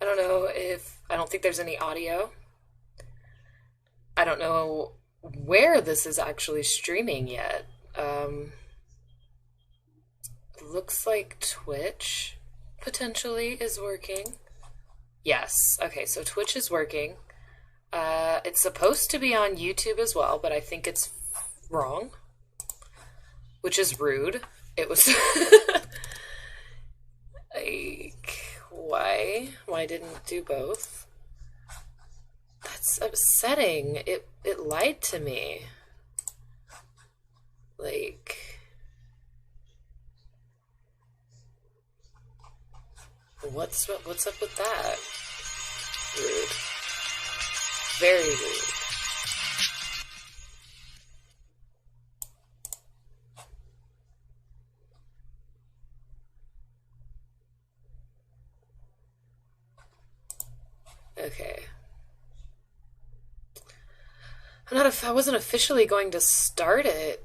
don't know if, I don't think there's any audio. I don't know where this is actually streaming yet. Looks like Twitch potentially is working. Yes. Okay, so Twitch is working. It's supposed to be on YouTube as well, but I think it's wrong, which is rude. It was like, why? Why didn't it do both? That's upsetting. It lied to me. Like, what's up with that? Rude. Very rude. Okay. I wasn't officially going to start it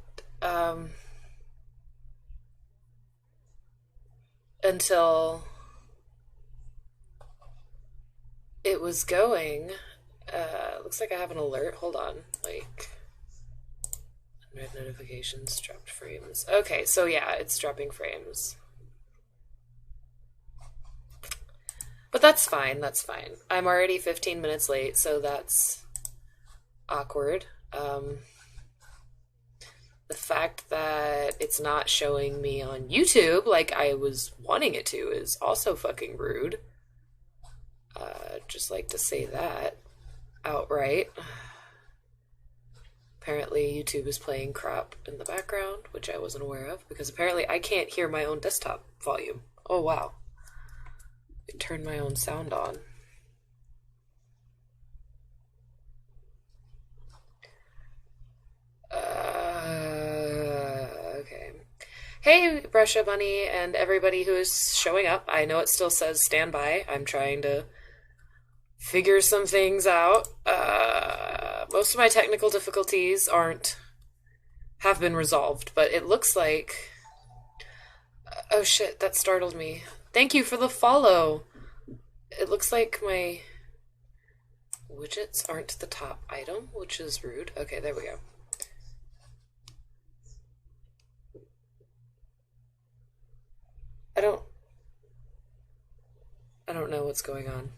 until it was going. Looks like I have an alert. Hold on. Like, red notifications, dropped frames. Okay, so yeah, it's dropping frames. But that's fine, that's fine. I'm already 15 minutes late, so that's awkward. The fact that it's not showing me on YouTube like I was wanting it to is also fucking rude. Just like to say that outright. Apparently YouTube is playing crap in the background, which I wasn't aware of, because apparently I can't hear my own desktop volume. Oh wow. I turned my own sound on. Okay. Hey, Brusha Bunny and everybody who is showing up. I know it still says stand by. I'm trying to figure some things out. Most of my technical difficulties have been resolved, but it looks like... Oh shit, that startled me. Thank you for the follow. It looks like my widgets aren't the top item, which is rude. Okay, there we go. I don't know what's going on.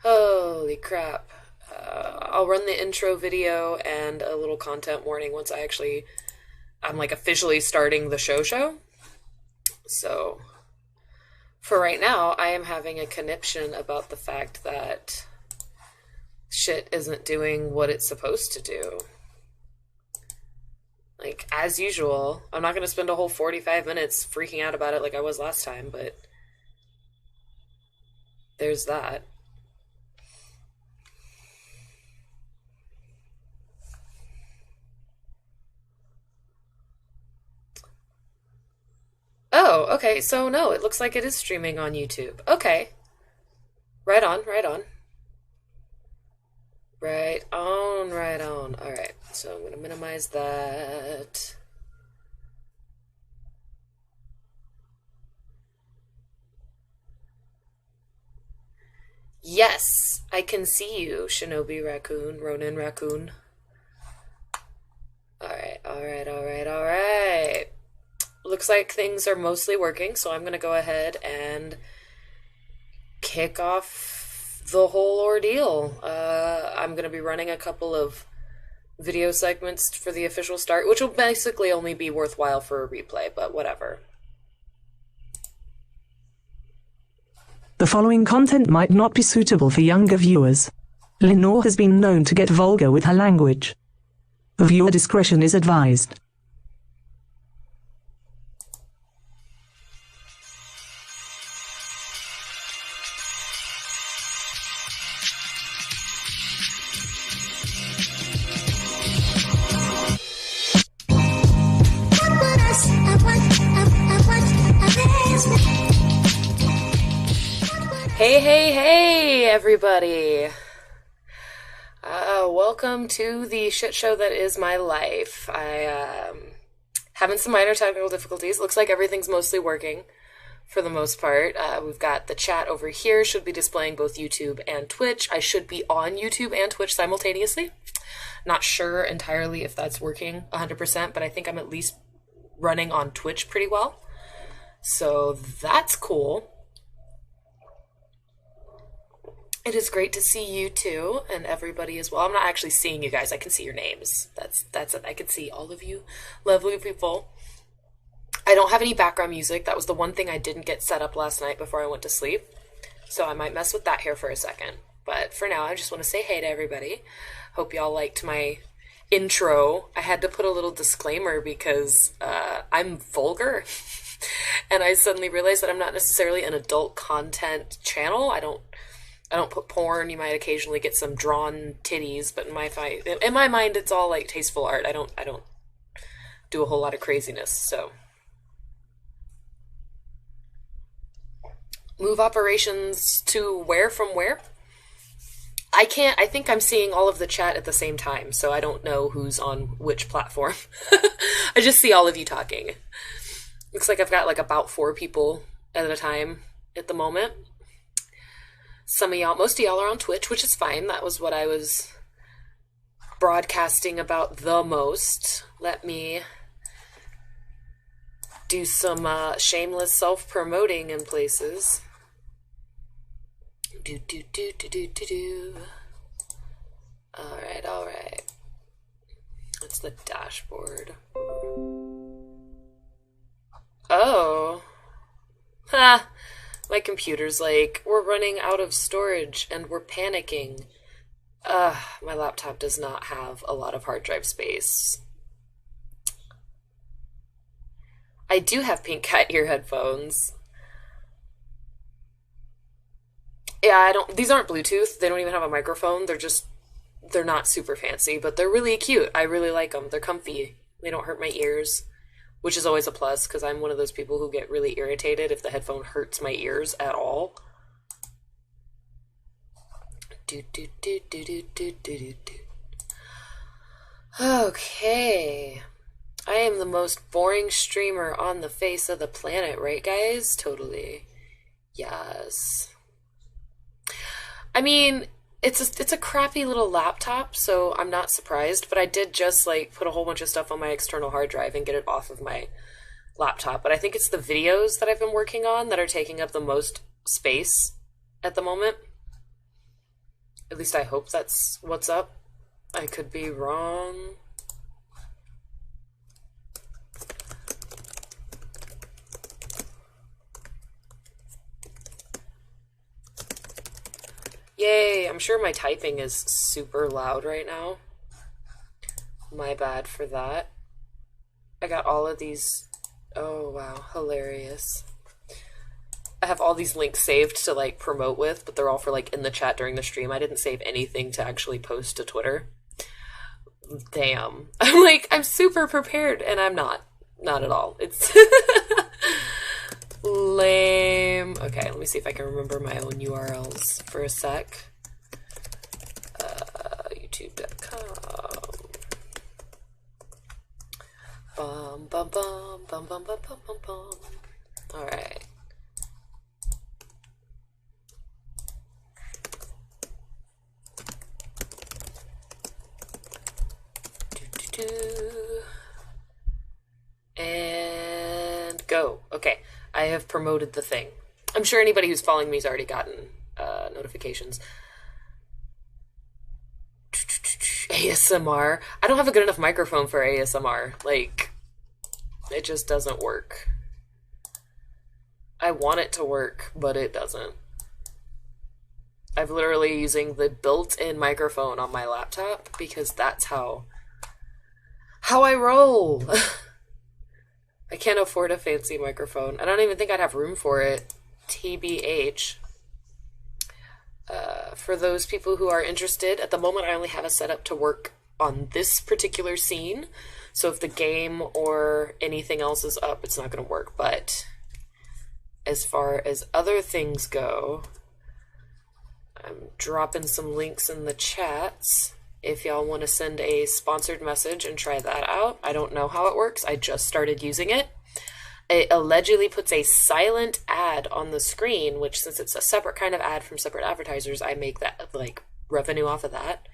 Holy crap. I'll run the intro video and a little content warning once I'm like officially starting the show. So, for right now, I am having a conniption about the fact that shit isn't doing what it's supposed to do. Like, as usual, I'm not going to spend a whole 45 minutes freaking out about it like I was last time, but there's that. Oh, okay, so no, it looks like it is streaming on YouTube. Okay. Right on, right on. Right on, right on. Alright, so I'm going to minimize that. Yes, I can see you, Shinobi Raccoon, Ronin Raccoon. Alright, alright, alright, alright. Looks like things are mostly working, so I'm going to go ahead and kick off the whole ordeal. I'm going to be running a couple of video segments for the official start, which will basically only be worthwhile for a replay, but whatever. The following content might not be suitable for younger viewers. Lenore has been known to get vulgar with her language. Viewer discretion is advised. Hey, everybody. Welcome to the shit show that is my life. I having some minor technical difficulties. Looks like everything's mostly working. for the most part. We've got the chat over here, should be displaying both YouTube and Twitch. I should be on YouTube and Twitch simultaneously. Not sure entirely if that's working 100%, but I think I'm at least running on Twitch pretty well. So that's cool. It is great to see you too, and everybody as well. I'm not actually seeing you guys. I can see your names. That's it. I can see all of you lovely people. I don't have any background music. That was the one thing I didn't get set up last night before I went to sleep. So I might mess with that here for a second. But for now, I just want to say hey to everybody. Hope y'all liked my intro. I had to put a little disclaimer because I'm vulgar. And I suddenly realized that I'm not necessarily an adult content channel. I don't put porn. You might occasionally get some drawn titties, but in my mind, it's all like tasteful art. I don't do a whole lot of craziness. So move operations to where from where? I can't. I think I'm seeing all of the chat at the same time, so I don't know who's on which platform. I just see all of you talking. Looks like I've got like about 4 people at a time at the moment. Some of y'all, most of y'all are on Twitch, which is fine. That was what I was broadcasting about the most. Let me do some shameless self-promoting in places. All right. That's the dashboard. Oh. Ha! My computer's like, we're running out of storage and we're panicking. My laptop does not have a lot of hard drive space. I do have pink cat ear headphones. Yeah, these aren't Bluetooth. They don't even have a microphone. They're not super fancy, but they're really cute. I really like them. They're comfy. They don't hurt my ears, which is always a plus because I'm one of those people who get really irritated if the headphone hurts my ears at all. Okay. I am the most boring streamer on the face of the planet, right, guys? Totally. Yes. I mean, it's a crappy little laptop, so I'm not surprised, but I did just like put a whole bunch of stuff on my external hard drive and get it off of my laptop. But I think it's the videos that I've been working on that are taking up the most space at the moment. At least I hope that's what's up. I could be wrong. Yay, I'm sure my typing is super loud right now. My bad for that. I got all of these. Oh, wow, hilarious. I have all these links saved to like promote with, but they're all for like in the chat during the stream. I didn't save anything to actually post to Twitter. Damn. I'm super prepared, and I'm not. Not at all. It's lame. Okay, let me see if I can remember my own URLs for a sec. YouTube.com. Bum bum bum bum bum bum bum bum bum. All right. And go. Okay, I have promoted the thing. I'm sure anybody who's following me has already gotten notifications. ASMR. I don't have a good enough microphone for ASMR. Like, it just doesn't work. I want it to work, but it doesn't. I'm literally using the built-in microphone on my laptop because that's how I roll. I can't afford a fancy microphone. I don't even think I'd have room for it. TBH. For those people who are interested, at the moment I only have a setup to work on this particular scene. So if the game or anything else is up, it's not going to work. But as far as other things go, I'm dropping some links in the chats if y'all want to send a sponsored message and try that out. I don't know how it works. I just started using it. It allegedly puts a silent ad on the screen, which, since it's a separate kind of ad from separate advertisers, I make that like revenue off of that.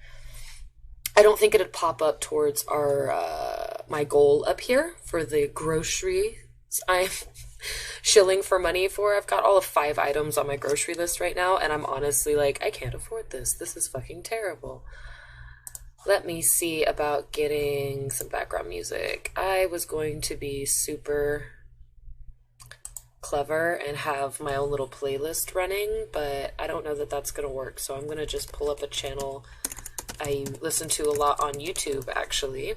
I don't think it'd pop up towards our my goal up here for the groceries I'm shilling for money for. I've got all of 5 items on my grocery list right now, and I'm honestly like, I can't afford this. This is fucking terrible. Let me see about getting some background music. I was going to be super clever and have my own little playlist running, but I don't know that that's going to work, so I'm going to just pull up a channel I listen to a lot on YouTube, actually.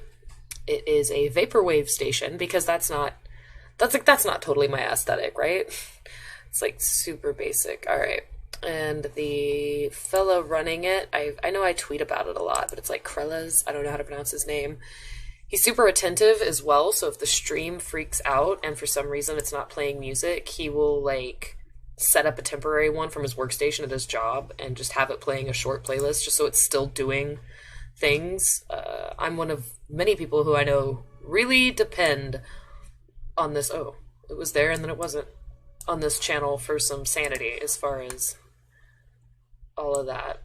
It is a vaporwave station, because that's not totally my aesthetic, right? It's like super basic. All right. And the fella running it, I know I tweet about it a lot, but it's like Krellas. I don't know how to pronounce his name. He's super attentive as well, so if the stream freaks out and for some reason it's not playing music, he will like set up a temporary one from his workstation at his job and just have it playing a short playlist just so it's still doing things. I'm one of many people who I know really depend on this. Oh, it was there and then it wasn't. On this channel for some sanity as far as all of that.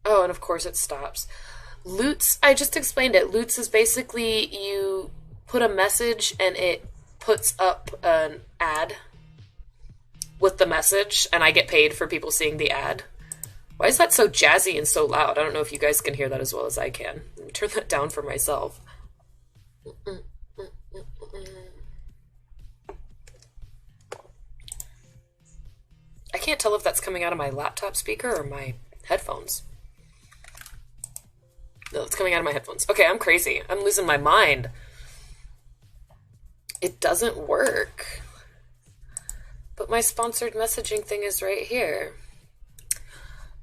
Oh, and of course it stops. Loots, I just explained it. Loots is basically you put a message and it puts up an ad with the message, and I get paid for people seeing the ad. Why is that so jazzy and so loud? I don't know if you guys can hear that as well as I can. Let me turn that down for myself. I can't tell if that's coming out of my laptop speaker or my headphones. No, it's coming out of my headphones. Okay, I'm crazy. I'm losing my mind. It doesn't work. But my sponsored messaging thing is right here.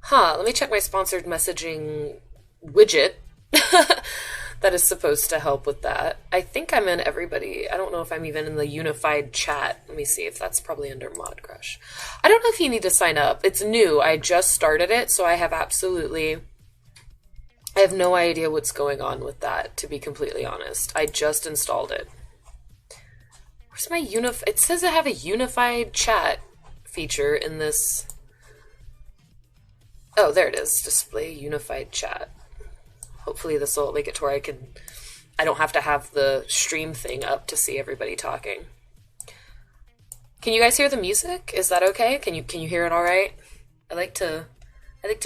Huh, let me check my sponsored messaging widget that is supposed to help with that. I think I'm in everybody. I don't know if I'm even in the unified chat. Let me see if that's probably under Mod Crush. I don't know if you need to sign up. It's new. I just started it, so I have no idea what's going on with that, to be completely honest. I just installed it. Where's my it says I have a unified chat feature in this. Oh, there it is. Display unified chat. Hopefully this will make it to where I don't have to have the stream thing up to see everybody talking. Can you guys hear the music? Is that okay? Can you hear it all right? I like to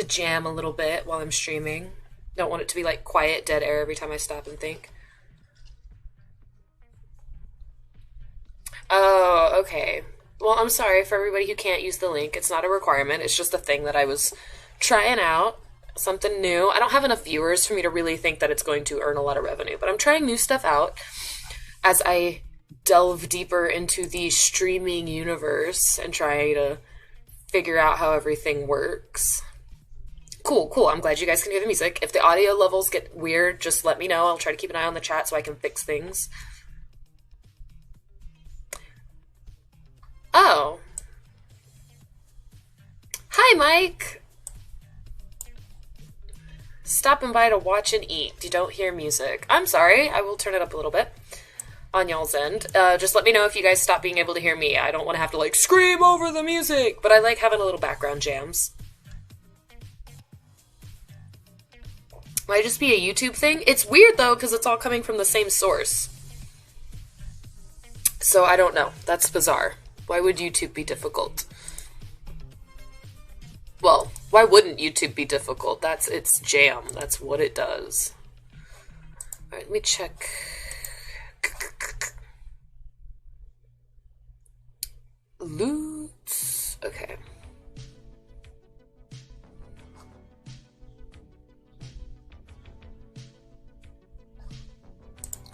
jam a little bit while I'm streaming. Don't want it to be like quiet, dead air every time I stop and think. Oh, okay. Well, I'm sorry for everybody who can't use the link. It's not a requirement. It's just a thing that I was trying out. Something new. I don't have enough viewers for me to really think that it's going to earn a lot of revenue, but I'm trying new stuff out as I delve deeper into the streaming universe and try to figure out how everything works. Cool, cool. I'm glad you guys can hear the music. If the audio levels get weird, just let me know. I'll try to keep an eye on the chat so I can fix things. Oh. Hi, Mike. Stopping by to watch and eat. You don't hear music. I'm sorry. I will turn it up a little bit on y'all's end. Just let me know if you guys stop being able to hear me. I don't want to have to like scream over the music, but I like having a little background jams. Might just be a YouTube thing. It's weird though because it's all coming from the same source. So I don't know. That's bizarre. Why would YouTube be difficult? Well, why wouldn't YouTube be difficult? That's its jam. That's what it does. All right, let me check. Loot. Okay.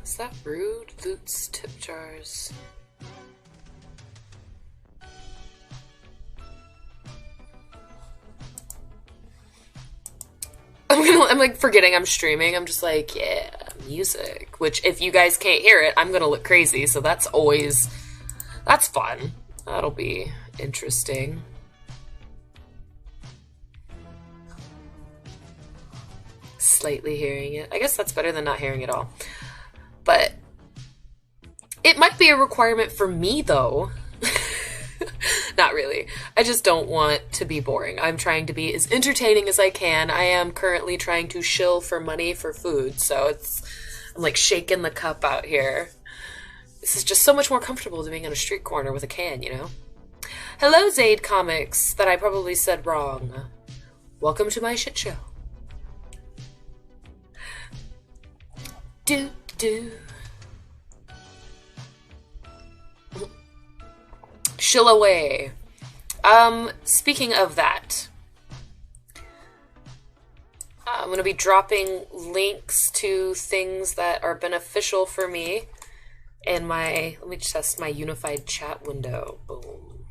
Is that rude? Loots, tip jars. I'm like forgetting I'm streaming. I'm just like, yeah, music. Which if you guys can't hear it, I'm gonna look crazy. So that's fun. That'll be interesting. Slightly hearing it. I guess that's better than not hearing it all. But it might be a requirement for me, though. Not really. I just don't want to be boring. I'm trying to be as entertaining as I can. I am currently trying to shill for money for food, so I'm like shaking the cup out here. This is just so much more comfortable than being on a street corner with a can, you know? Hello, Zaid Comics, that I probably said wrong. Welcome to my shit show. Do. Shill away. Speaking of that, I'm going to be dropping links to things that are beneficial for me in my, let me test my unified chat window. Boom.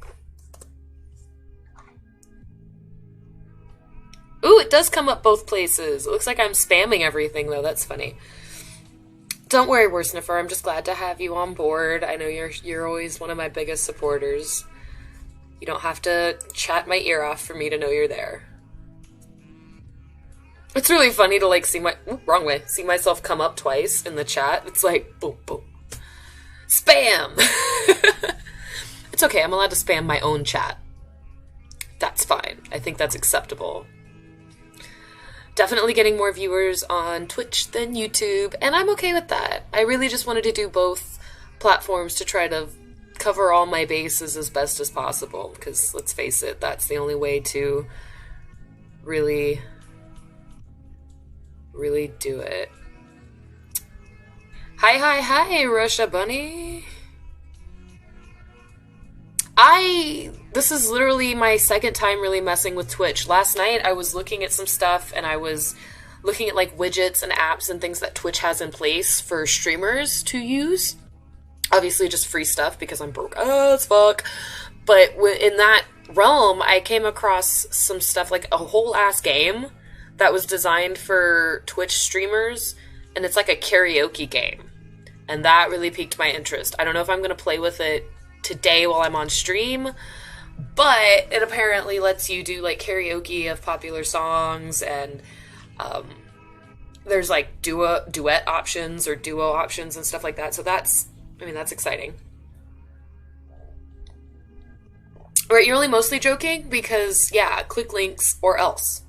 Ooh, it does come up both places. It looks like I'm spamming everything, though. That's funny. Don't worry, Worsniffer. I'm just glad to have you on board. I know you're always one of my biggest supporters. You don't have to chat my ear off for me to know you're there. It's really funny to like see see myself come up twice in the chat. It's like boom, boom, spam. It's okay. I'm allowed to spam my own chat. That's fine. I think that's acceptable. Definitely getting more viewers on Twitch than YouTube, and I'm okay with that. I really just wanted to do both platforms to try to cover all my bases as best as possible, because let's face it, that's the only way to really do it. Hi, Russia Bunny. This is literally my second time really messing with Twitch. Last night I was looking at some stuff and I was looking at like widgets and apps and things that Twitch has in place for streamers to use. Obviously just free stuff because I'm broke as fuck. But in that realm, I came across some stuff like a whole ass game that was designed for Twitch streamers, and it's like a karaoke game. And that really piqued my interest. I don't know if I'm going to play with it today while I'm on stream, but it apparently lets you do like karaoke of popular songs, and there's like duet options or duo options and stuff like that. So that's exciting. Right, you're only mostly joking because, yeah, click links or else.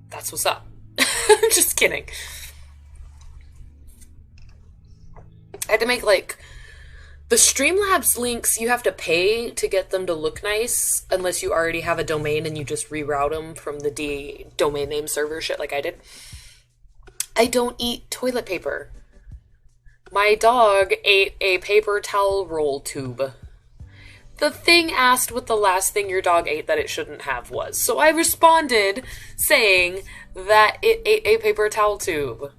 That's what's up. I'm just kidding. I had to make like the Streamlabs links, you have to pay to get them to look nice unless you already have a domain and you just reroute them from the domain name server shit like I did. I don't eat toilet paper. My dog ate a paper towel roll tube. The thing asked what the last thing your dog ate that it shouldn't have was. So I responded saying that it ate a paper towel tube.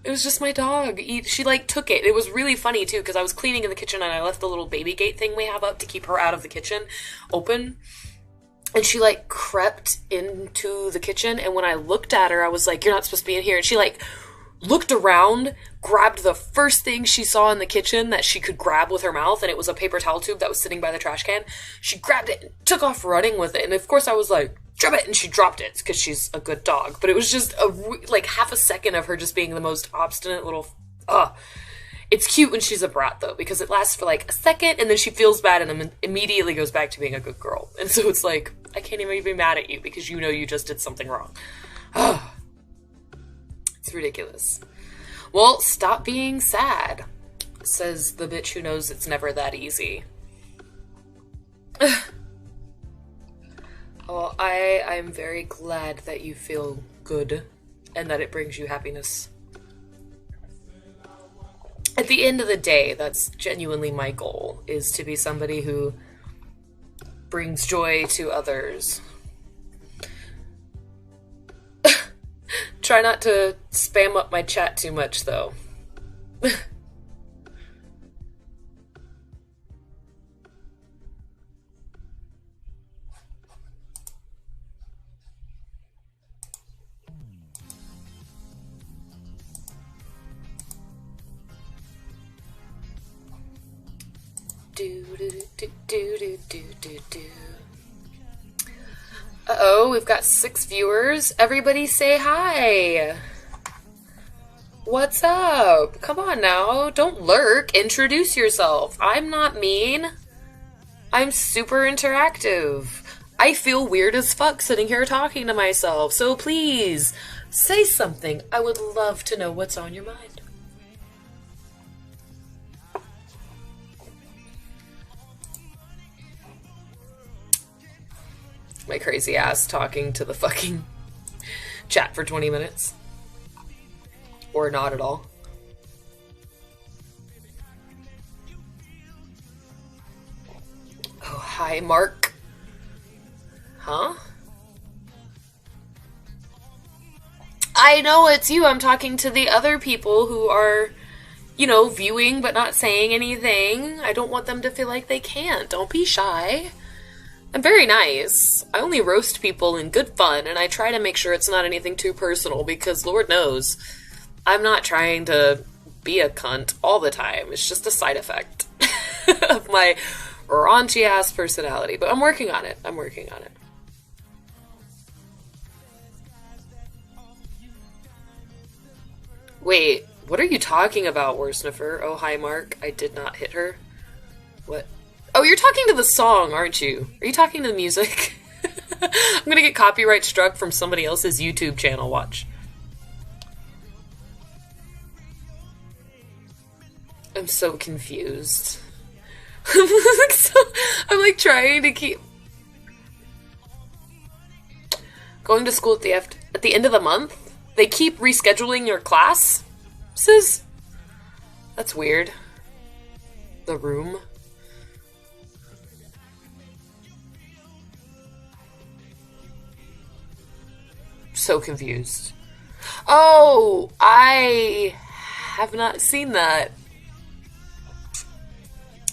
It was just my dog. She, like, took it. It was really funny, too, because I was cleaning in the kitchen and I left the little baby gate thing we have up to keep her out of the kitchen open. And she, like, crept into the kitchen. And when I looked at her, I was like, you're not supposed to be in here. And she, like, looked around, grabbed the first thing she saw in the kitchen that she could grab with her mouth. And it was a paper towel tube that was sitting by the trash can. She grabbed it and took off running with it. And, of course, I was like, drop it, and she dropped it because she's a good dog. But it was just like half a second of her just being the most obstinate little. It's cute when she's a brat though, because it lasts for like a second and then she feels bad and then immediately goes back to being a good girl. And so it's like, I can't even be mad at you because you know you just did something wrong. It's ridiculous. Well, stop being sad, says the bitch who knows it's never that easy. Well, I'm very glad that you feel good and that it brings you happiness. At the end of the day, that's genuinely my goal, is to be somebody who brings joy to others. Try not to spam up my chat too much, though. Uh-oh, we've got 6 viewers. Everybody say hi. What's up? Come on now. Don't lurk. Introduce yourself. I'm not mean. I'm super interactive. I feel weird as fuck sitting here talking to myself, so please, say something. I would love to know what's on your mind. My crazy ass talking to the fucking chat for 20 minutes. Or not at all. Oh, hi, Mark. Huh? I know it's you. I'm talking to the other people who are, you know, viewing but not saying anything. I don't want them to feel like they can't. Don't be shy. I'm very nice. I only roast people in good fun, and I try to make sure it's not anything too personal because Lord knows I'm not trying to be a cunt all the time. It's just a side effect of my raunchy ass personality. But I'm working on it. I'm working on it. Wait, what are you talking about, Worsniffer? Oh, hi, Mark. I did not hit her. What? Oh, you're talking to the song, aren't you? Are you talking to the music? I'm gonna get copyright struck from somebody else's YouTube channel. Watch. I'm so confused. I'm like trying to keep going to school at the end of the month. They keep rescheduling your classes. That's weird. The room. So confused. Oh, I have not seen that.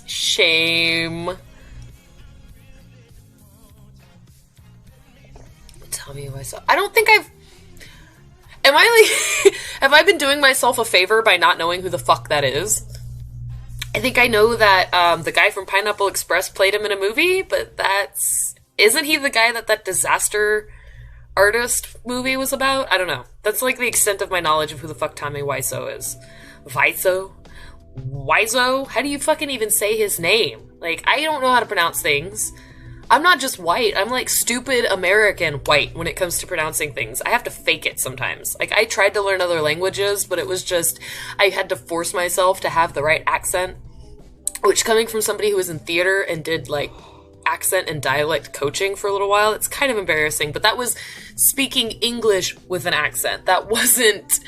Shame. Tell me who I saw. I don't think I've... Am I like... Have I been doing myself a favor by not knowing who the fuck that is? I think I know that the guy from Pineapple Express played him in a movie, but that's... Isn't he the guy that disaster artist movie was about? I don't know. That's like the extent of my knowledge of who the fuck Tommy Wiseau is. Wiseau? Wiseau? How do you fucking even say his name? Like, I don't know how to pronounce things. I'm not just white. I'm like stupid American white when it comes to pronouncing things. I have to fake it sometimes. Like, I tried to learn other languages, but it was just, I had to force myself to have the right accent. Which, coming from somebody who was in theater and did, like, accent and dialect coaching for a little while, it's kind of embarrassing. But that was speaking English with an accent. That wasn't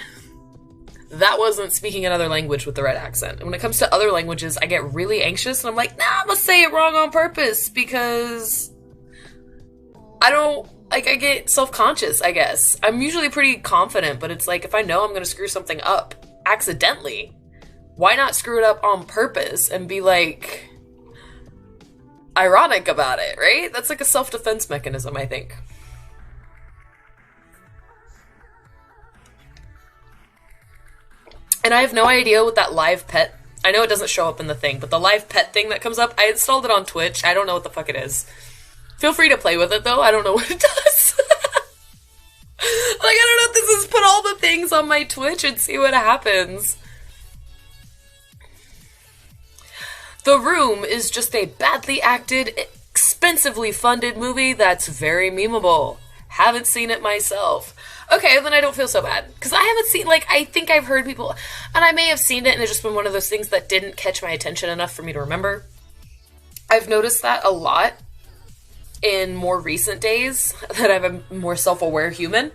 speaking another language with the right accent. And when it comes to other languages, I get really anxious and I'm like, nah, I'm gonna say it wrong on purpose because I don't, like, I get self-conscious, I guess. I'm usually pretty confident, but it's like, if I know I'm gonna screw something up accidentally, why not screw it up on purpose and be like ironic about it, right? That's like a self-defense mechanism, I think. And I have no idea what that live pet... I know it doesn't show up in the thing, but the live pet thing that comes up, I installed it on Twitch. I don't know what the fuck it is. Feel free to play with it, though. I don't know what it does. Like, I don't know if this is put all the things on my Twitch and see what happens. The Room is just a badly acted, expensively funded movie that's very memeable. Haven't seen it myself. Okay, then I don't feel so bad. Because I haven't seen, like, I think I've heard people, and I may have seen it and it's just been one of those things that didn't catch my attention enough for me to remember. I've noticed that a lot in more recent days, that I'm a more self-aware human,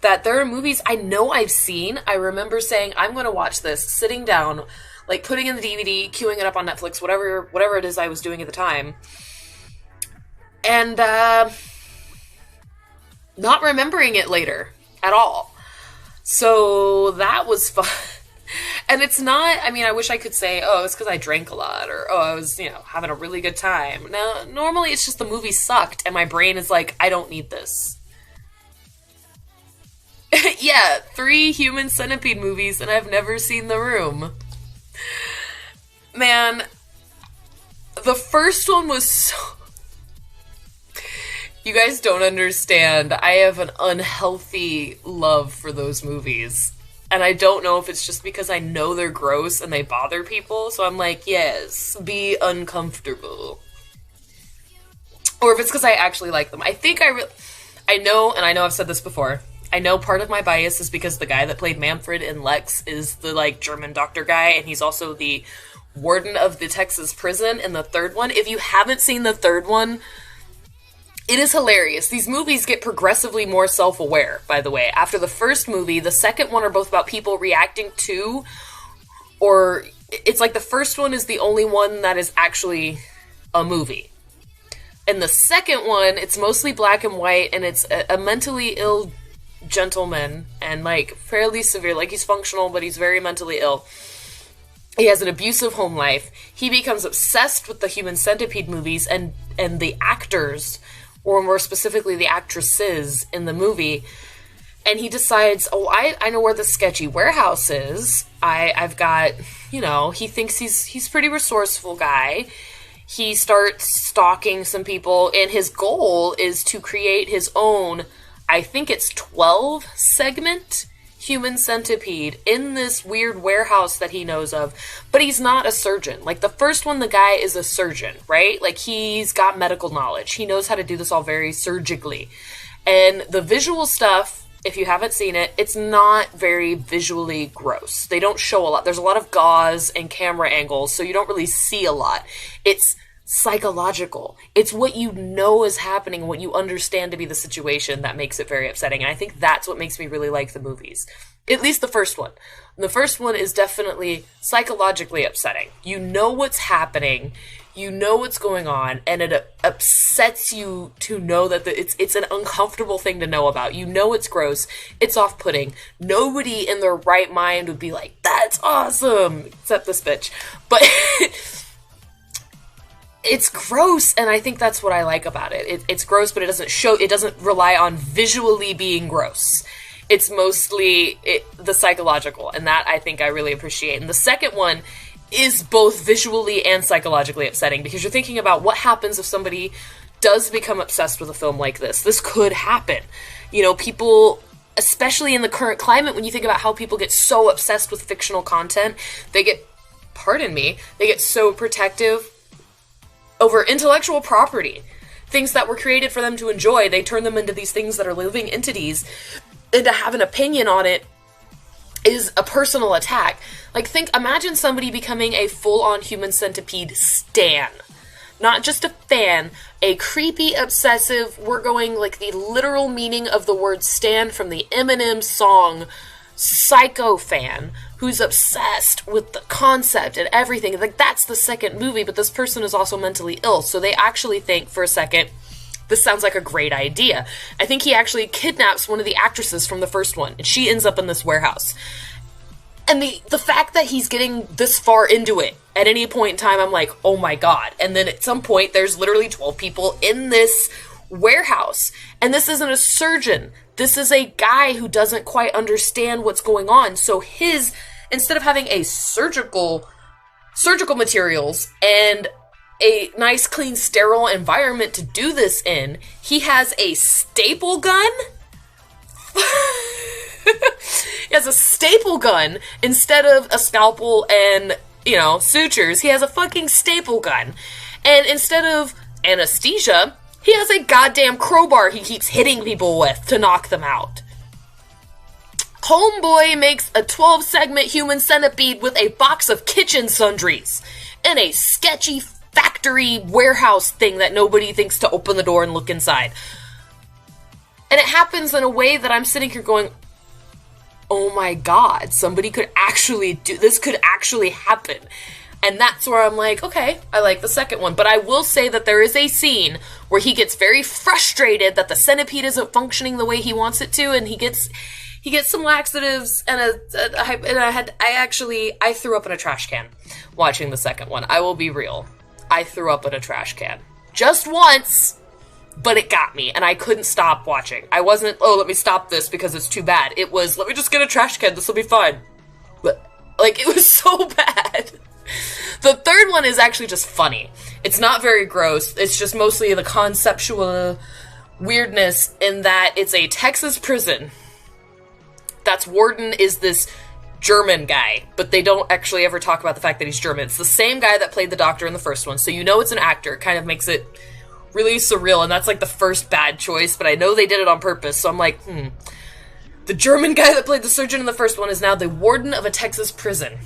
that there are movies I know I've seen. I remember saying, I'm going to watch this, sitting down, like putting in the DVD, queuing it up on Netflix, whatever it is I was doing at the time. And, not remembering it later at all. So that was fun. And it's not, I mean, I wish I could say, oh, it's because I drank a lot, or, oh, I was, you know, having a really good time. Now, normally it's just the movie sucked, and my brain is like, I don't need this. Yeah, 3 Human Centipede movies, and I've never seen The Room. Man, the first one was so... You guys don't understand. I have an unhealthy love for those movies. And I don't know if it's just because I know they're gross and they bother people, so I'm like, yes, be uncomfortable. Or if it's because I actually like them. I think I know, and I know I've said this before, I know part of my bias is because the guy that played Manfred in Lex is the, like, German doctor guy, and he's also the warden of the Texas prison in the third one. If you haven't seen the third one, it is hilarious. These movies get progressively more self-aware, by the way. After the first movie, the second one are both about people reacting to, or it's like the first one is the only one that is actually a movie. And the second one, it's mostly black and white, and it's a mentally ill gentleman, and, like, fairly severe. Like, he's functional, but he's very mentally ill. He has an abusive home life. He becomes obsessed with the Human Centipede movies and the actors, or more specifically the actresses in the movie. And he decides, oh, I know where the sketchy warehouse is. I've got, you know, he thinks he's pretty resourceful guy. He starts stalking some people, and his goal is to create his own, I think it's 12 segment Human Centipede in this weird warehouse that he knows of, but he's not a surgeon. Like, the first one, the guy is a surgeon, right? Like, he's got medical knowledge. He knows how to do this all very surgically. And the visual stuff, if you haven't seen it, it's not very visually gross. They don't show a lot. There's a lot of gauze and camera angles, so you don't really see a lot. It's psychological. It's what you know is happening, what you understand to be the situation that makes it very upsetting. And I think that's what makes me really like the movies. At least the first one. The first one is definitely psychologically upsetting. You know what's happening, you know what's going on, and it upsets you to know that it's an uncomfortable thing to know about. You know it's gross, it's off-putting. Nobody in their right mind would be like, that's awesome! Except this bitch. But it's gross, and I think that's what I like about it. It's gross, but it doesn't rely on visually being gross. It's mostly the psychological, and that I think I really appreciate. And the second one is both visually and psychologically upsetting, because you're thinking about what happens if somebody does become obsessed with a film like this. This could happen. You know, people, especially in the current climate, when you think about how people get so obsessed with fictional content, they get so protective over intellectual property. Things that were created for them to enjoy, they turn them into these things that are living entities, and to have an opinion on it is a personal attack. Like, imagine somebody becoming a full-on Human Centipede stan. Not just a fan, a creepy, obsessive, we're going, like, the literal meaning of the word stan from the Eminem song Psycho fan, who's obsessed with the concept and everything. Like, that's the second movie, but this person is also mentally ill, so they actually think for a second, this sounds like a great idea. I think he actually kidnaps one of the actresses from the first one, and she ends up in this warehouse. And the fact that he's getting this far into it, at any point in time, I'm like, oh my god. And then at some point, there's literally 12 people in this warehouse. And this isn't a surgeon. This is a guy who doesn't quite understand what's going on. So instead of having a surgical materials and a nice, clean, sterile environment to do this in, he has a staple gun? He has a staple gun instead of a scalpel and, sutures. He has a fucking staple gun. And instead of anesthesia, he has a goddamn crowbar he keeps hitting people with to knock them out. Homeboy makes a 12-segment Human Centipede with a box of kitchen sundries and a sketchy factory warehouse thing that nobody thinks to open the door and look inside. And it happens in a way that I'm sitting here going, oh my god, somebody could actually this could actually happen. And that's where I'm like, okay, I like the second one. But I will say that there is a scene where he gets very frustrated that the centipede isn't functioning the way he wants it to, and he gets some laxatives and I threw up in a trash can watching the second one. I will be real. I threw up in a trash can. Just once, but it got me, and I couldn't stop watching. I wasn't, let me stop this because it's too bad. It was, let me just get a trash can, this will be fine. But, it was so bad. The third one is actually just funny. It's not very gross. It's just mostly the conceptual weirdness in that it's a Texas prison. that's Warden is this German guy, but they don't actually ever talk about the fact that he's German. It's the same guy that played the Doctor in the first one, so you know it's an actor. It kind of makes it really surreal, and that's like the first bad choice, but I know they did it on purpose, so I'm like, The German guy that played the surgeon in the first one is now the warden of a Texas prison.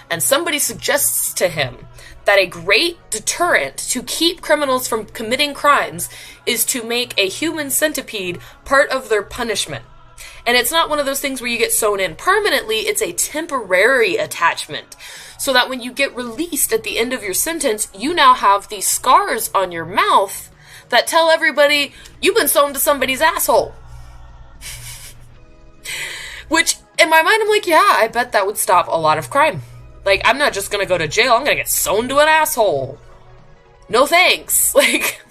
And somebody suggests to him that a great deterrent to keep criminals from committing crimes is to make a human centipede part of their punishment. And it's not one of those things where you get sewn in permanently, it's a temporary attachment. So that when you get released at the end of your sentence, you now have these scars on your mouth that tell everybody you've been sewn to somebody's asshole. Which, in my mind, I'm like, yeah, I bet that would stop a lot of crime. Like, I'm not just gonna go to jail, I'm gonna get sewn to an asshole. No thanks. Like...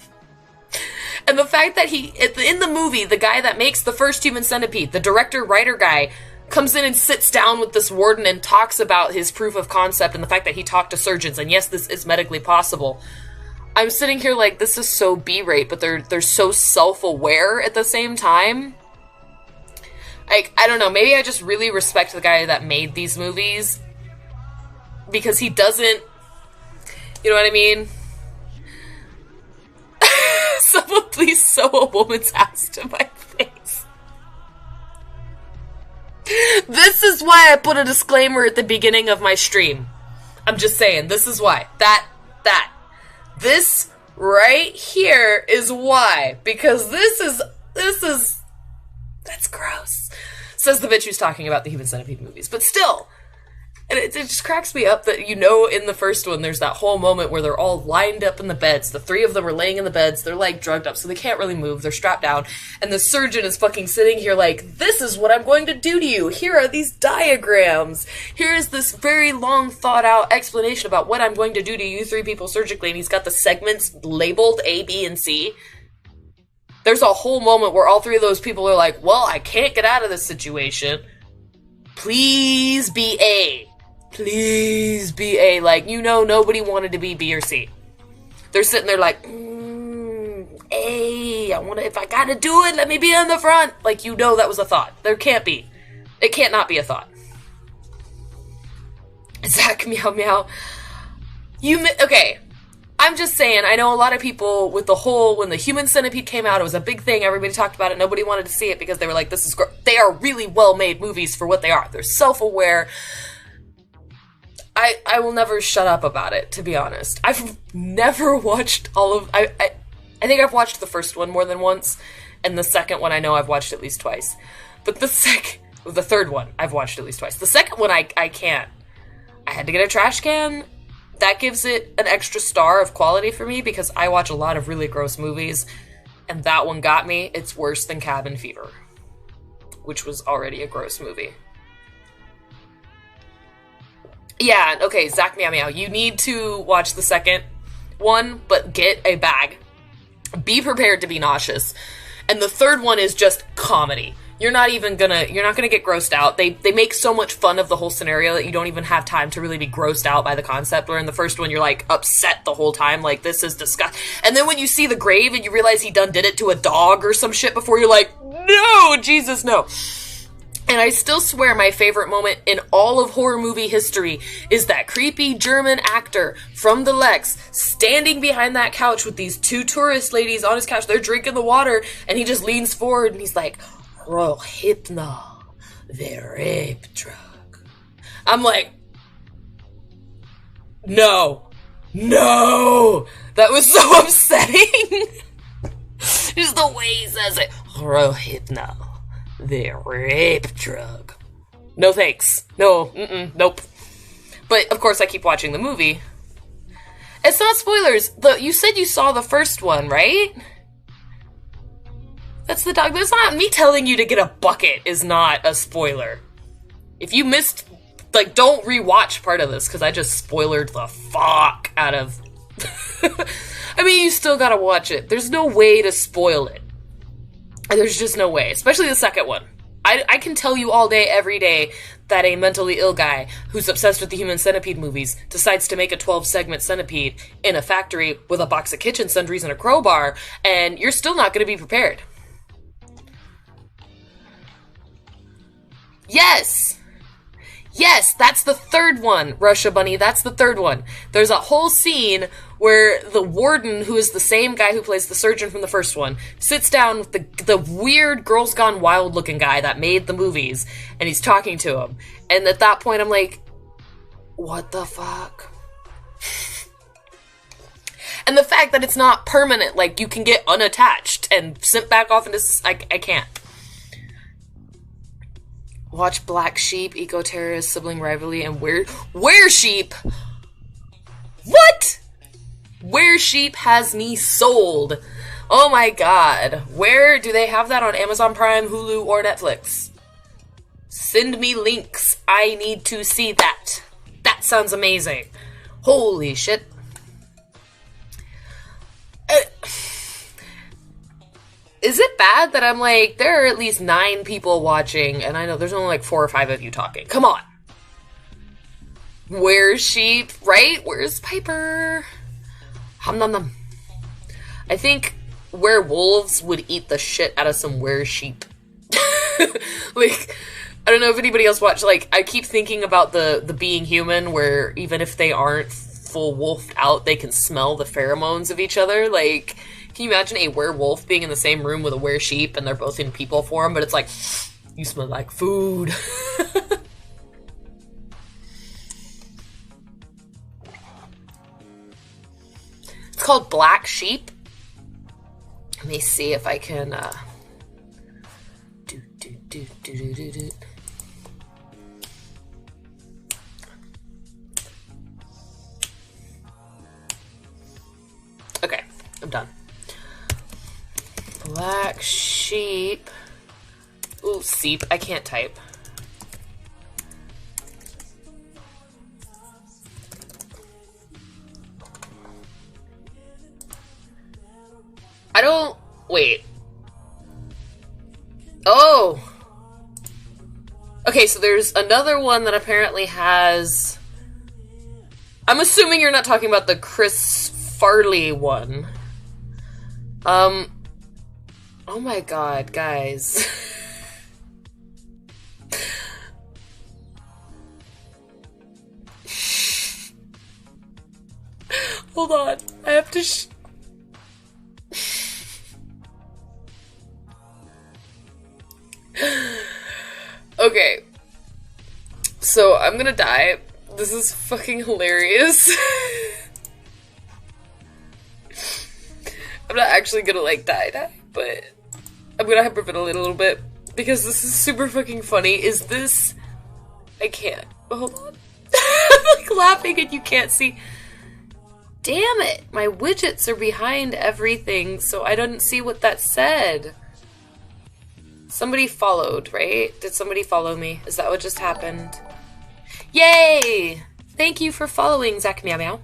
And the fact that in the movie, the guy that makes the first human centipede, the director-writer guy, comes in and sits down with this warden and talks about his proof of concept and the fact that he talked to surgeons, and yes, this is medically possible. I'm sitting here like, this is so B-rate, but they're so self-aware at the same time. Like, I don't know, maybe I just really respect the guy that made these movies, because he doesn't, you know what I mean? Someone please sew a woman's ass to my face. This is why I put a disclaimer at the beginning of my stream. I'm just saying, this is why. This right here is why. Because this is, that's gross. Says the bitch who's talking about the Human Centipede movies. But still, and it just cracks me up that, you know, in the first one, there's that whole moment where they're all lined up in the beds. The three of them are laying in the beds. They're, like, drugged up, so they can't really move. They're strapped down. And the surgeon is fucking sitting here like, this is what I'm going to do to you. Here are these diagrams. Here is this very long, thought-out explanation about what I'm going to do to you three people surgically. And he's got the segments labeled A, B, and C. There's a whole moment where all three of those people are like, well, I can't get out of this situation. Please be A. Please be A. Like, you know, nobody wanted to be B or C. They're sitting there like, A. If I gotta do it, let me be on the front. Like, you know that was a thought. There can't be. It can't not be a thought. Zach, meow, meow. Okay. I'm just saying, I know a lot of people with the whole, when the Human Centipede came out, it was a big thing, everybody talked about it, nobody wanted to see it because they were like, this is they are really well-made movies for what they are. They're self-aware. I will never shut up about it, to be honest. I've never watched all of... I think I've watched the first one more than once, and the second one I know I've watched at least twice. But the third one I've watched at least twice. The second one I can't. I had to get a trash can. That gives it an extra star of quality for me, because I watch a lot of really gross movies, and that one got me. It's worse than Cabin Fever, which was already a gross movie. Yeah, okay, Zach Meow Meow, you need to watch the second one, but get a bag. Be prepared to be nauseous. And the third one is just comedy. You're not gonna get grossed out. They make so much fun of the whole scenario that you don't even have time to really be grossed out by the concept, where in the first one you're like upset the whole time, like this is disgusting. And then when you see the grave and you realize he done did it to a dog or some shit before, you're like, no, Jesus, no. And I still swear my favorite moment in all of horror movie history is that creepy German actor from the Lex standing behind that couch with these two tourist ladies on his couch. They're drinking the water, and he just leans forward and he's like, Royal Hypno, the rape drug. I'm like, no. That was so upsetting. Just the way he says it. Royal Hypno. The rape drug. No thanks. No, nope. But, of course, I keep watching the movie. It's not spoilers. You said you saw the first one, right? That's the dog. That's not me telling you to get a bucket is not a spoiler. If you missed, like, don't rewatch part of this, because I just spoiled the fuck out of... I mean, you still gotta watch it. There's no way to spoil it. There's just no way, especially the second one. I can tell you all day, every day, that a mentally ill guy who's obsessed with the Human Centipede movies decides to make a 12-segment centipede in a factory with a box of kitchen sundries and a crowbar, and you're still not going to be prepared. Yes! Yes, that's the third one, Russia Bunny. That's the third one. There's a whole scene where the warden, who is the same guy who plays the surgeon from the first one, sits down with the weird Girls Gone Wild looking guy that made the movies, and he's talking to him. And at that point, I'm like, what the fuck? And the fact that it's not permanent, like, you can get unattached and sent back off into... I can't. Watch Black Sheep, Eco-Terrorist, Sibling Rivalry, and Were Sheep? What? Were Sheep has me sold. Oh my god. Where do they have that on Amazon Prime, Hulu, or Netflix? Send me links. I need to see that. That sounds amazing. Holy shit. Is it bad that I'm like, there are at least 9 people watching, and I know there's only like 4 or 5 of you talking? Come on. Where's Sheep, right? Where's Piper? Hum num num. I think werewolves would eat the shit out of some Sheep. Like, I don't know if anybody else watched, like, I keep thinking about the Being Human, where even if they aren't full wolfed out, they can smell the pheromones of each other. Like, can you imagine a werewolf being in the same room with a were-sheep and they're both in people form, but it's like, you smell like food. It's called Black Sheep. Let me see if I can, Okay, I'm done. Black Sheep. Ooh, seep. I can't type. I don't... Wait. Oh! Okay, so there's another one that apparently has... I'm assuming you're not talking about the Chris Farley one. Oh my god, guys. Hold on, I have to Okay. So, I'm gonna die. This is fucking hilarious. I'm not actually gonna, like, die, but I'm gonna hyperventilate a little bit because this is super fucking funny. Is this... I can't. Hold on. I'm, like, laughing and you can't see. Damn it! My widgets are behind everything, so I didn't see what that said. Somebody followed, right? Did somebody follow me? Is that what just happened? Yay! Thank you for following, Zach Meow Meow.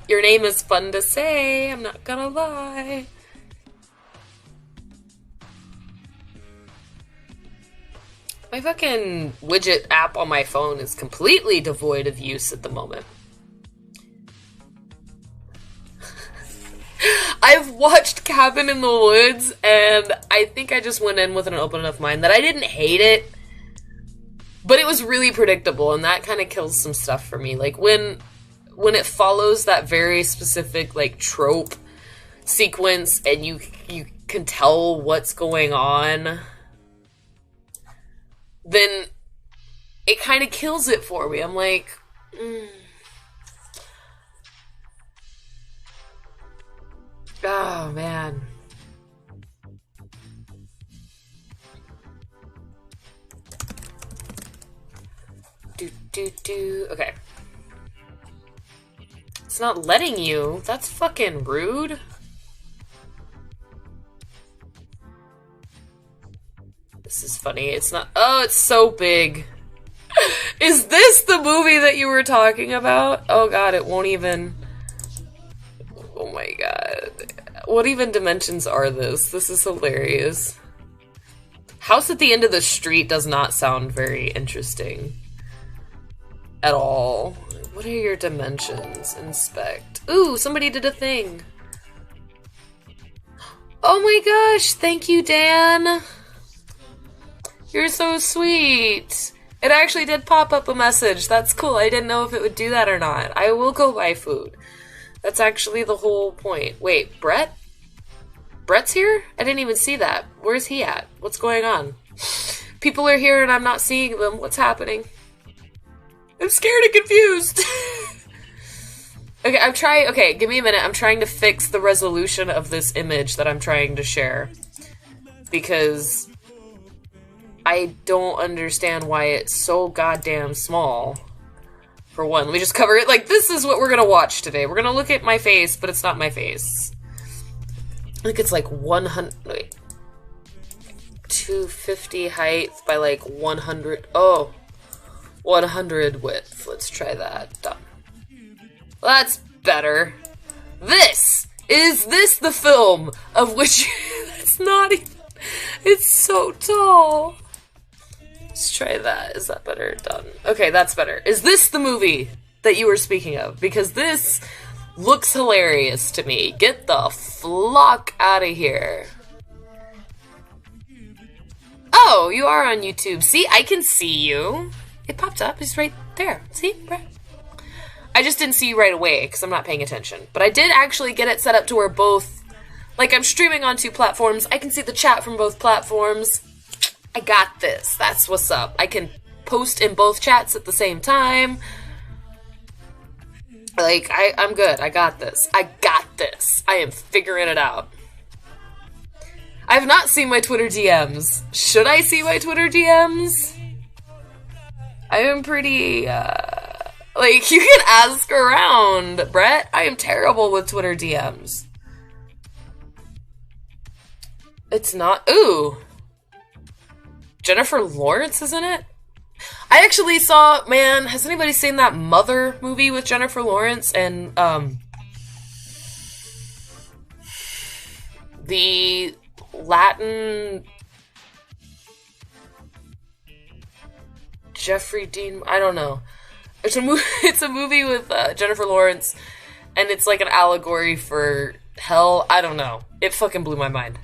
Your name is fun to say, I'm not gonna lie. My fucking widget app on my phone is completely devoid of use at the moment. I've watched Cabin in the Woods, and I think I just went in with an open enough mind that I didn't hate it, but it was really predictable, and that kind of kills some stuff for me. Like, when it follows that very specific, like, trope sequence, and you can tell what's going on, then it kind of kills it for me. I'm like, Oh, man. Okay. It's not letting you. That's fucking rude. This is funny. It's not... Oh, it's so big. Is this the movie that you were talking about? Oh god, it won't even... Oh my god. What even dimensions are this? This is hilarious. House at the end of the street does not sound very interesting. At all. What are your dimensions? Inspect. Ooh, somebody did a thing. Oh my gosh, thank you, Dan. You're so sweet. It actually did pop up a message. That's cool. I didn't know if it would do that or not. I will go buy food. That's actually the whole point. Wait, Brett? Brett's here? I didn't even see that. Where's he at? What's going on? People are here and I'm not seeing them. What's happening? I'm scared and confused. Okay, give me a minute. I'm trying to fix the resolution of this image that I'm trying to share. Because I don't understand why it's so goddamn small. For one, let me just cover it. Like, this is what we're gonna watch today. We're gonna look at my face, but it's not my face. I think it's like 250 height by like 100. Oh, 100 width. Let's try that. Done. Well, that's better. Is this the film of which it's not even, it's so tall. Let's try that. Is that better? Done. Okay, that's better. Is this the movie that you were speaking of? Because this looks hilarious to me. Get the flock out of here. Oh, you are on YouTube. See, I can see you. It popped up. It's right there. See? I just didn't see you right away because I'm not paying attention. But I did actually get it set up to where both, like, I'm streaming on 2 platforms. I can see the chat from both platforms. I got this. That's what's up. I can post in both chats at the same time. Like, I'm good. I got this. I am figuring it out. I have not seen my Twitter DMs. Should I see my Twitter DMs? I am pretty, like, you can ask around, Brett. I am terrible with Twitter DMs. It's not, ooh. Jennifer Lawrence is in it? I actually saw, man, has anybody seen that Mother movie with Jennifer Lawrence and, the Latin Jeffrey Dean, I don't know. It's a movie with Jennifer Lawrence, and it's like an allegory for hell. I don't know. It fucking blew my mind.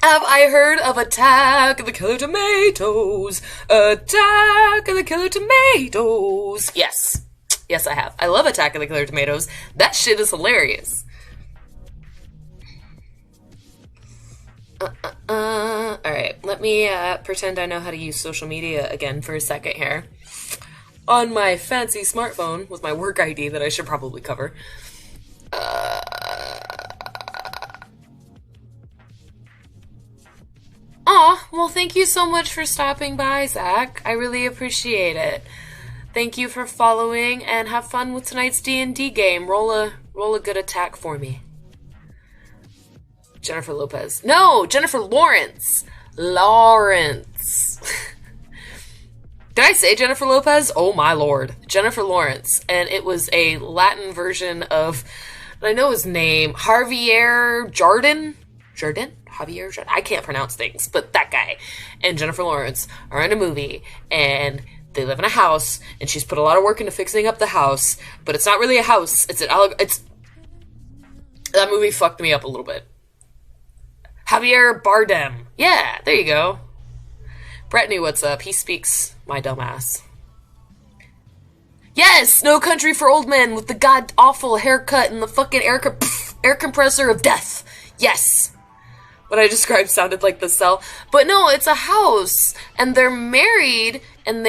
Have I heard of Attack of the Killer Tomatoes? Attack of the Killer Tomatoes. Yes. Yes, I have. I love Attack of the Killer Tomatoes. That shit is hilarious. Alright, let me pretend I know how to use social media again for a second here. On my fancy smartphone with my work ID that I should probably cover. Aw, well, thank you so much for stopping by, Zach. I really appreciate it. Thank you for following, and have fun with tonight's D&D game. Roll a good attack for me. Jennifer Lopez. No, Jennifer Lawrence. Lawrence. Did I say Jennifer Lopez? Oh my lord. Jennifer Lawrence. And it was a Latin version of, I know his name, Javier Bardem? Javier Bardem? I can't pronounce things, but that guy and Jennifer Lawrence are in a movie, and they live in a house, and she's put a lot of work into fixing up the house, but it's not really a house. That movie fucked me up a little bit. Javier Bardem. Yeah, there you go. Brett knew what's up. He speaks my dumb ass. Yes! No Country for Old Men with the god-awful haircut and the fucking air compressor of death. Yes! What I described sounded like The Cell. But no, it's a house, and they're married, and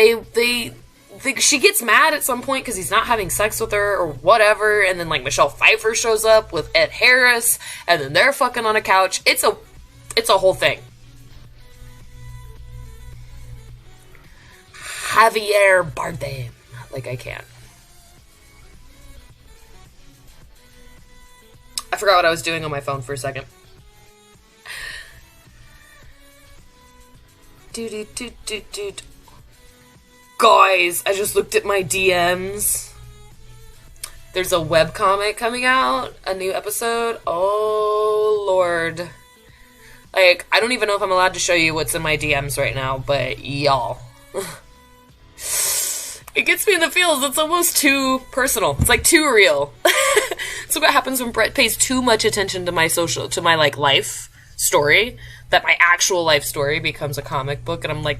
she gets mad at some point because he's not having sex with her or whatever, and then like Michelle Pfeiffer shows up with Ed Harris, and then they're fucking on a couch. It's a whole thing. Javier Bardem. Like, I can't. I forgot what I was doing on my phone for a second. Guys, I just looked at my DMs. There's a webcomic coming out, a new episode. Oh, Lord. Like, I don't even know if I'm allowed to show you what's in my DMs right now, but y'all. It gets me in the feels. It's almost too personal. It's like too real. So what happens when Brett pays too much attention to my like, life story, that my actual life story becomes a comic book, and I'm like,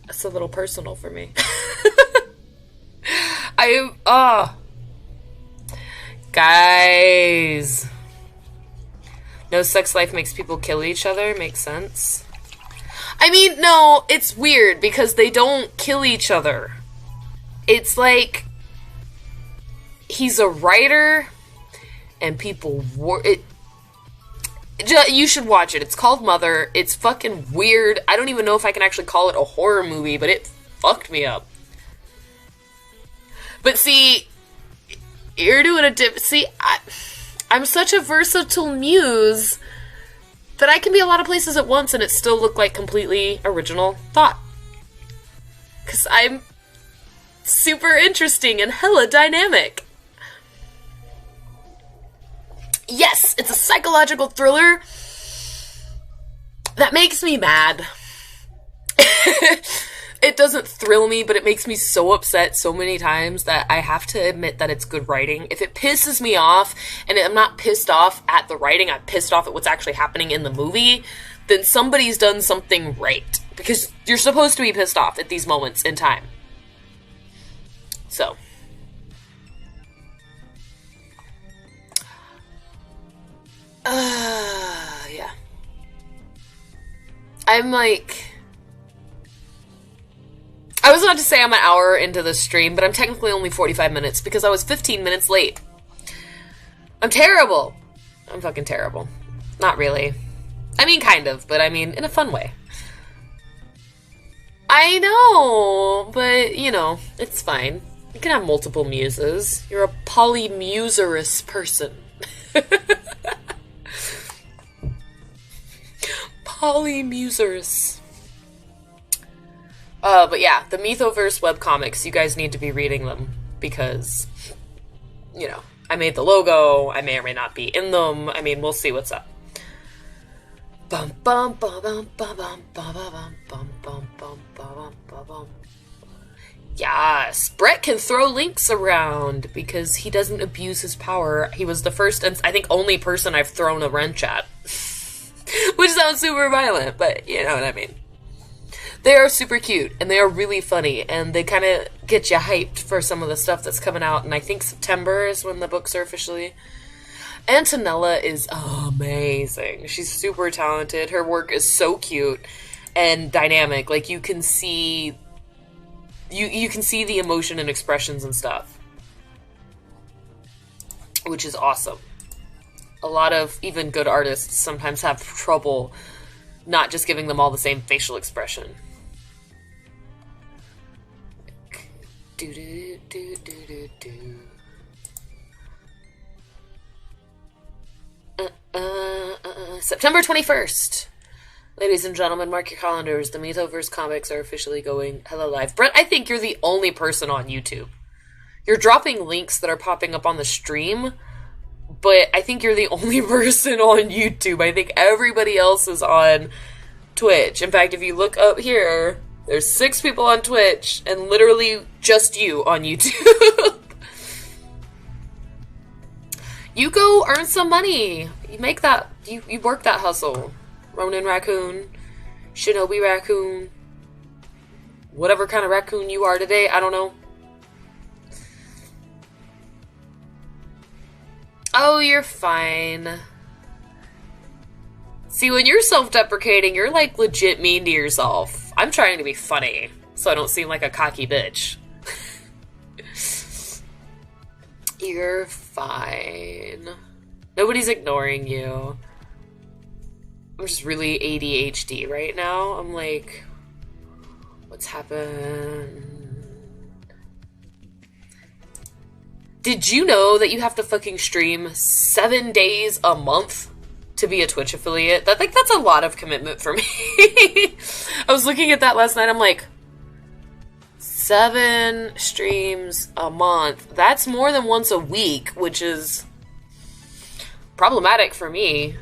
that's a little personal for me. Guys. No sex life makes people kill each other. Makes sense. I mean, no, it's weird because they don't kill each other. It's like he's a writer and people you should watch it. It's called Mother. It's fucking weird. I don't even know if I can actually call it a horror movie, but it fucked me up. But see, you're doing I'm such a versatile muse that I can be a lot of places at once and it still look like completely original thought. Because I'm super interesting and hella dynamic. Yes, it's a psychological thriller that makes me mad. It doesn't thrill me, but it makes me so upset so many times that I have to admit that it's good writing. If it pisses me off, and I'm not pissed off at the writing, I'm pissed off at what's actually happening in the movie, then somebody's done something right. Because you're supposed to be pissed off at these moments in time. So. Yeah. I'm like... I was about to say I'm an hour into the stream, but I'm technically only 45 minutes because I was 15 minutes late. I'm terrible. I'm fucking terrible. Not really. I mean, kind of, but I mean, in a fun way. I know, but, you know, it's fine. You can have multiple muses. You're a polymuserous person. Polymuserous. But yeah, the Mythoverse webcomics, you guys need to be reading them because, you know, I made the logo, I may or may not be in them, I mean, we'll see what's up. Bum bum bum bum bum bum bum bum bum bum bum bum bum. Yes, Brett can throw links around because he doesn't abuse his power. He was the first and I think only person I've thrown a wrench at. Which sounds super violent, but you know what I mean. They are super cute, and they are really funny, and they kind of get you hyped for some of the stuff that's coming out, and I think September is when the books are officially. Antonella is amazing. She's super talented. Her work is so cute and dynamic. Like, you can see... You can see the emotion and expressions and stuff. Which is awesome. A lot of even good artists sometimes have trouble not just giving them all the same facial expression. September 21st. Ladies and gentlemen, mark your calendars. The Mythoverse comics are officially going hella live. Brett, I think you're the only person on YouTube. You're dropping links that are popping up on the stream, but I think you're the only person on YouTube. I think everybody else is on Twitch. In fact, if you look up here, there's 6 people on Twitch, and literally just you on YouTube. You go earn some money. You make that, you work that hustle. Ronin Raccoon, Shinobi Raccoon, whatever kind of raccoon you are today, I don't know. Oh, you're fine. See, when you're self-deprecating, you're like legit mean to yourself. I'm trying to be funny, so I don't seem like a cocky bitch. You're fine. Nobody's ignoring you. I'm just really ADHD right now. I'm like, what's happened? Did you know that you have to fucking stream 7 days a month to be a Twitch affiliate? That's a lot of commitment for me. I was looking at that last night. I'm like, 7 streams a month. That's more than once a week, which is problematic for me.